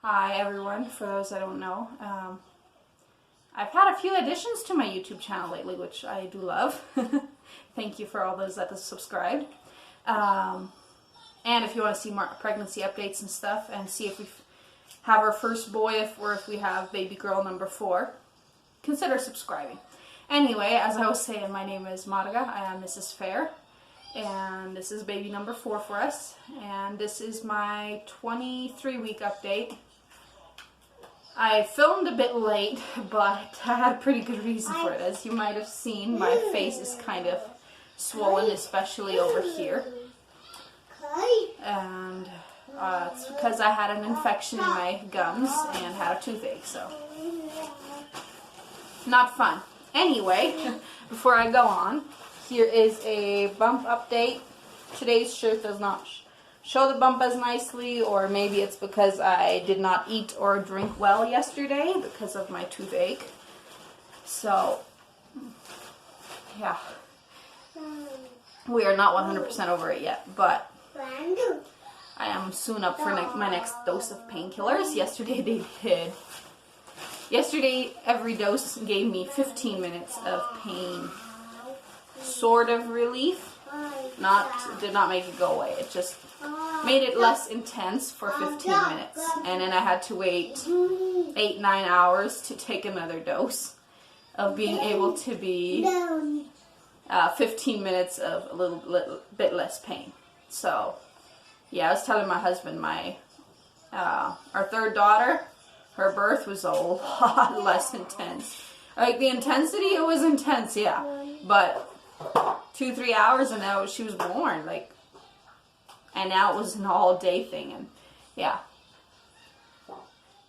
Hi everyone, for those that don't know. I've had a few additions to my YouTube channel lately, which I do love. Thank you for all those that have subscribed. And if you want to see more pregnancy updates and stuff, and see if we have our first boy, or if we have baby girl number 4, consider subscribing. Anyway, as I was saying, my name is Marga. I am Mrs. Fair. And this is baby number 4 for us. And this is my 23-week update. I filmed a bit late, but I had a pretty good reason for it. As you might have seen, my face is kind of swollen, especially over here. And it's because I had an infection in my gums and had a toothache, so not fun. Anyway, before I go on, here is a bump update. Today's shirt does not show the bump as nicely, or maybe it's because I did not eat or drink well yesterday because of my toothache. So, yeah. We are not 100% over it yet, but I am soon up for my next dose of painkillers. Yesterday, every dose gave me 15 minutes of pain, sort of relief. Did not make it go away. It just made it less intense for 15 minutes. And then I had to wait 8-9 hours to take another dose of being able to be 15 minutes of a little bit less pain. So, yeah, I was telling my husband, our third daughter, her birth was a lot less intense. Like, the intensity, it was intense, yeah. But 2-3 hours and now she was born, like, and now it was an all-day thing. And yeah,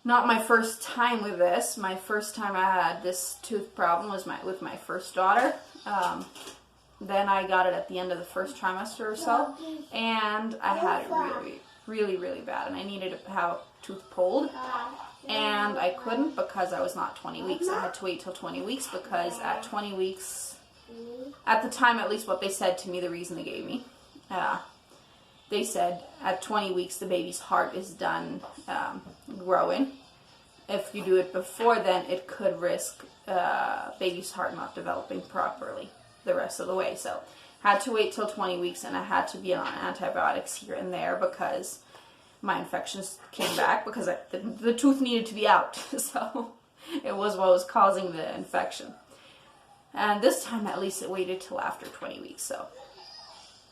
not my first time with this. My first time I had this tooth problem was with my first daughter. Then I got it at the end of the first trimester or so, and I had it really bad, and I needed to have a tooth pulled, and I couldn't because I was not 20 weeks. I had to wait till 20 weeks because at 20 weeks, at the time, at least what they said to me, the reason they gave me, they said at 20 weeks the baby's heart is done growing. If you do it before then, it could risk baby's heart not developing properly the rest of the way. So had to wait till 20 weeks, and I had to be on antibiotics here and there because my infections came back because the tooth needed to be out. So it was what was causing the infection. And this time, at least, it waited till after 20 weeks. So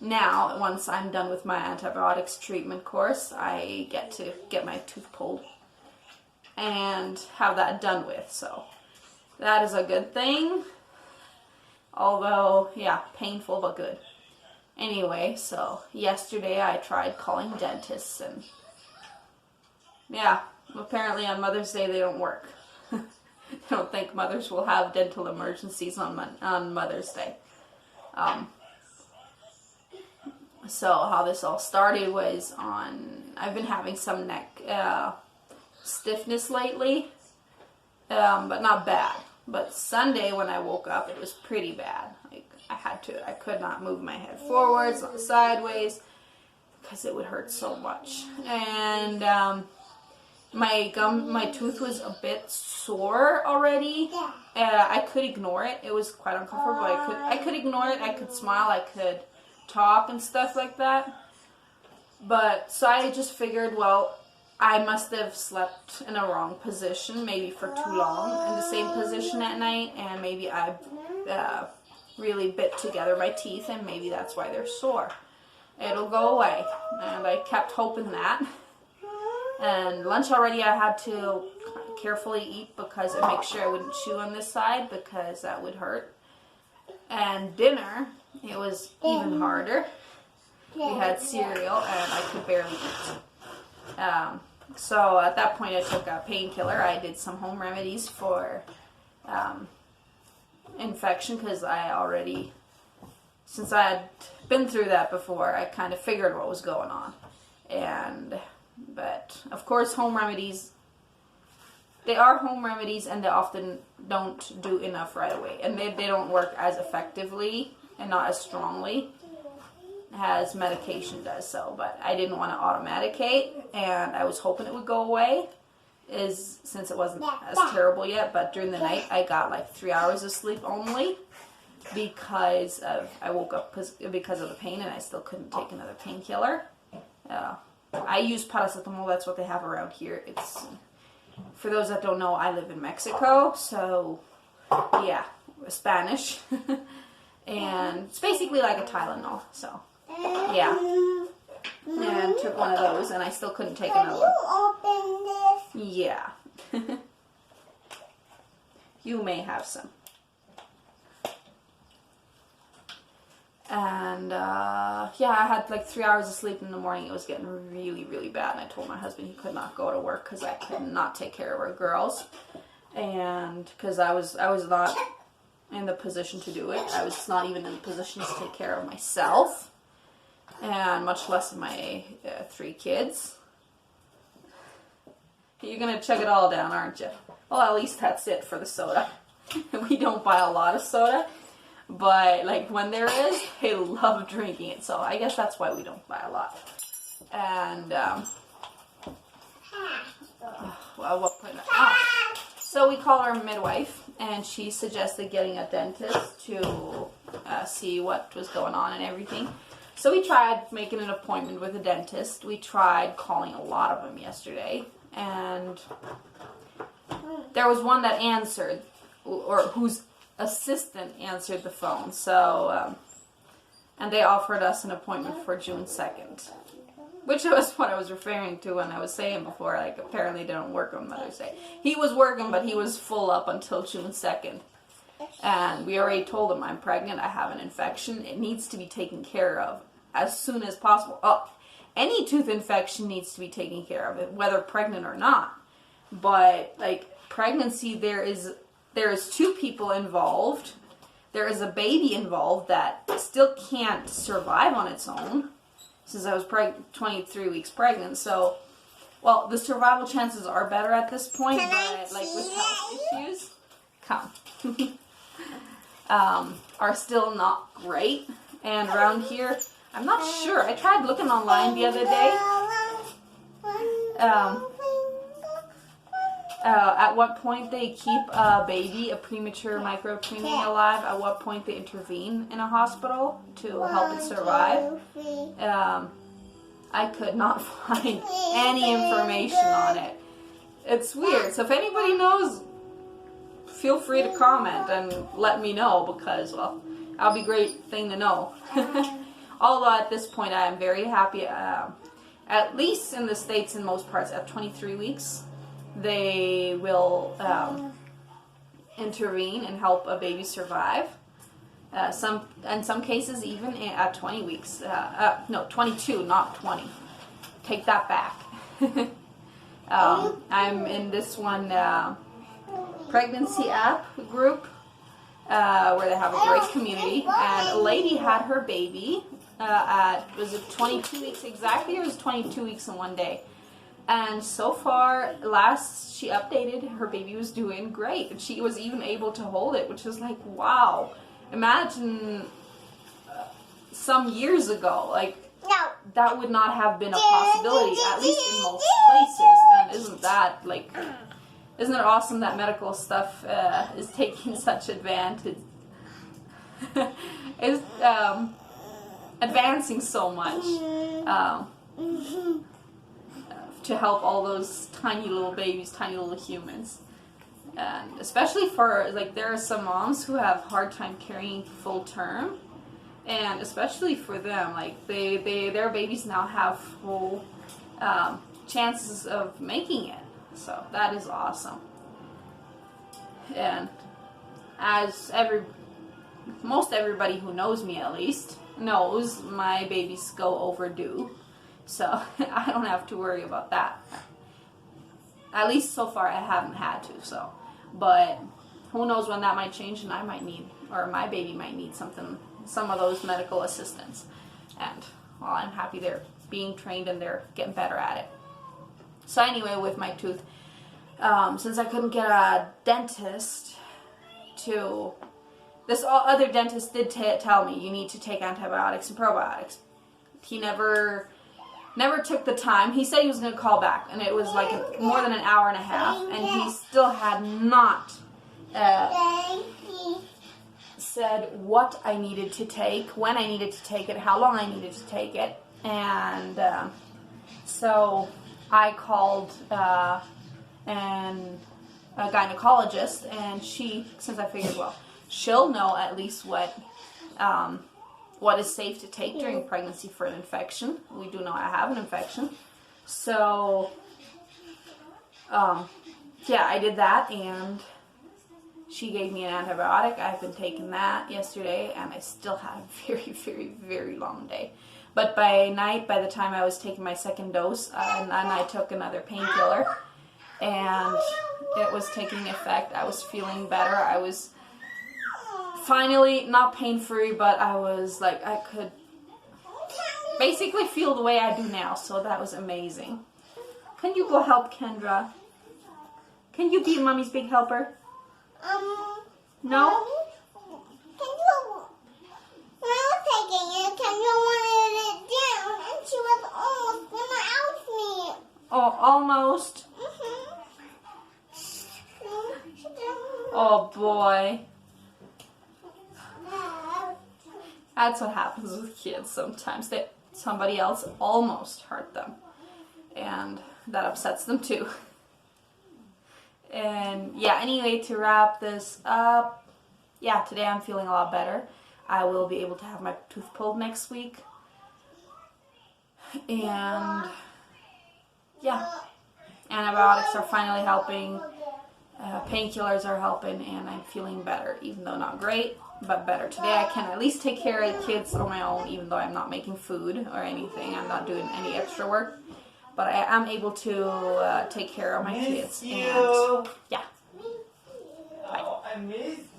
now, once I'm done with my antibiotics treatment course, I get to get my tooth pulled and have that done with. So that is a good thing. Although, yeah, painful, but good. Anyway, so yesterday I tried calling dentists, and yeah, apparently on Mother's Day they don't work. I don't think mothers will have dental emergencies on Mother's Day. So how this all started was I've been having some neck stiffness lately, but not bad. But Sunday when I woke up, it was pretty bad. Like I could not move my head forwards, not sideways, because it would hurt so much. And my tooth was a bit sore already. I could ignore it. It was quite uncomfortable. I could ignore it. I could smile. I could talk and stuff like that. But so I just figured, well, I must have slept in a wrong position, maybe for too long in the same position at night, and maybe I really bit together my teeth, and maybe that's why they're sore. It'll go away, and I kept hoping that. And lunch already I had to carefully eat because it makes sure I wouldn't chew on this side because that would hurt. And dinner, it was even harder. We had cereal and I could barely eat. So at that point I took a painkiller. I did some home remedies for infection because since I had been through that before, I kind of figured what was going on. But of course home remedies, they are home remedies and they often don't do enough right away. And they don't work as effectively and not as strongly as medication does. So, but I didn't want to auto-medicate, and I was hoping it would go away. is, since it wasn't as terrible yet, but during the night I got like 3 hours of sleep only because I woke up because of the pain, and I still couldn't take another painkiller. I use paracetamol. That's what they have around here. It's, for those that don't know, I live in Mexico, so yeah, Spanish. And it's basically like a Tylenol, so yeah. And took one of those, and I still couldn't take another one. Open this? Yeah. You may have some. And yeah, I had like 3 hours of sleep in the morning. It was getting really, really bad, and I told my husband he could not go to work because I could not take care of our girls, and because I was not in the position to do it. I was not even in the position to take care of myself, and much less of my 3 kids. You're gonna chug it all down, aren't you? Well, at least that's it for the soda. We don't buy a lot of soda, but like when there is, they love drinking it. So I guess that's why we don't buy a lot. And well, what point? So we call our midwife, and she suggested getting a dentist to see what was going on and everything. So we tried making an appointment with a dentist. We tried calling a lot of them yesterday, and there was one that answered, or whose assistant answered the phone. So, and they offered us an appointment for June 2nd, which was what I was referring to when I was saying before, like apparently they don't work on Mother's Day. He was working, but he was full up until June 2nd. And we already told him, I'm pregnant, I have an infection, it needs to be taken care of as soon as possible. Oh, any tooth infection needs to be taken care of, whether pregnant or not. But like pregnancy, there is 2 people involved. There is a baby involved that still can't survive on its own, since I was 23 weeks pregnant. So, well, the survival chances are better at this point, but like with health issues, are still not great. And around here, I'm not sure. I tried looking online the other day. At what point they keep a baby, a premature micro-preemie alive, at what point they intervene in a hospital to help it survive. I could not find any information on it. It's weird. So if anybody knows, feel free to comment and let me know, because, well, that'll be a great thing to know. Although at this point I am very happy, at least in the States, in most parts, at 23 weeks, they will intervene and help a baby survive. In some cases, even at 20 weeks. No, 22, not 20. Take that back. I'm in this one pregnancy app group where they have a great community. And a lady had her baby was it 22 weeks exactly, or was it 22 weeks in one day? And so far, last she updated, her baby was doing great. And she was even able to hold it, which was like, wow. Imagine some years ago, like, that would not have been a possibility, at least in most places. And isn't it awesome that medical stuff is taking such advantage? Is advancing so much to help all those tiny little babies, tiny little humans. And especially for, like, there are some moms who have a hard time carrying full term, and especially for them, like, their babies now have full chances of making it. So that is awesome. And as most everybody who knows me, at least, knows, my babies go overdue. So I don't have to worry about that. At least so far I haven't had to, so. But who knows when that might change, and I might need, or my baby might need some of those medical assistance. And, well, I'm happy they're being trained and they're getting better at it. So anyway, with my tooth, since I couldn't get a dentist this other dentist did tell me you need to take antibiotics and probiotics. He never never took the time. He said he was going to call back, and it was like more than an hour and a half, and he still had not said what I needed to take, when I needed to take it, how long I needed to take it. And so I called a gynecologist, and since I figured, well, she'll know at least what is safe to take during pregnancy for an infection. We do know I have an infection. So, yeah, I did that, and she gave me an antibiotic. I've been taking that yesterday, and I still had a very, very, very long day. But by night, by the time I was taking my second dose, and then I took another painkiller, and it was taking effect. I was feeling better. I was finally not pain-free, but I was like, I could basically feel the way I do now, so that was amazing. Can you go help Kendra? Can you be Mommy's big helper? No? Can you, when I was taking it, Kendra wanted it down, and she was almost gonna out me. Oh, almost. Oh boy. That's what happens with kids sometimes. Somebody else almost hurt them. And that upsets them too. And yeah, anyway, to wrap this up, yeah, today I'm feeling a lot better. I will be able to have my tooth pulled next week. And yeah, antibiotics are finally helping. Painkillers are helping, and I'm feeling better, even though not great, but better. Today I can at least take care of the kids on my own, even though I'm not making food or anything. I'm not doing any extra work, but I am able to take care of my kids. And yeah. Bye.